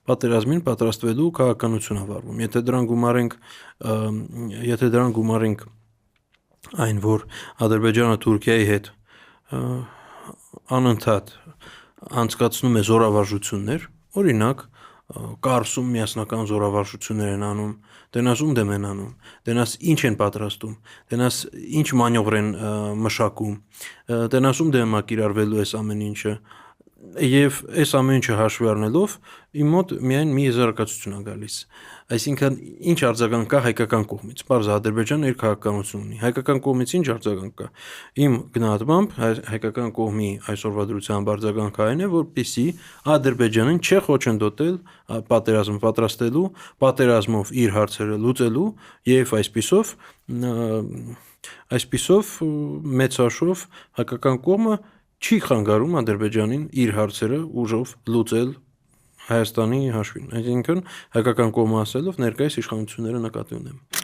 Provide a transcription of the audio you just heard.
պատերազմին պատրաստվելու քաղաքականություն ավարվում։ Եթե դրան գումարենք այն, որ Ադրբեջանը Թուրքիայի հետ անընդհատ անցկացնում է զորավարժություններ, օրինակ Կարսում միասնական զորավարժություններ են անում, տենաս ում են անում, տենաս ինչ են պատրաստում, տենաս ինչ մանևր են մշակում, տենաս ում դեմ կիրառվելու այս ամեն ինչը, եւ այս ամեն ինչը հաշվի առնելով իմ մոտ միայն մի եզրակացություն է գալիս, այսինքն ինչ արձագանք կա հայկական կողմից, պարզ Ադրբեջանը իր քաղաքականություն ունի, հայկական կողմից ինչ արձագանք կա, իմ գնահատմամբ հայկական կողմի այսօրվա դրությամբ արձագանքը այն է, որպեսզի Ադրբեջանին չխոչընդոտել պատերազմ պատրաստելու, պատերազմով իր հարցերը լուծելու եւ այսպիսով մեծ հաշվով հայկական կողմը չի խանգարում Ադրբեջանին իր հարցերը ուժով լուծել Հայաստանի հաշվին, այսինքն հայկական կողմը ասելով ներկայիս իշխանությունները նկատի ունեմ։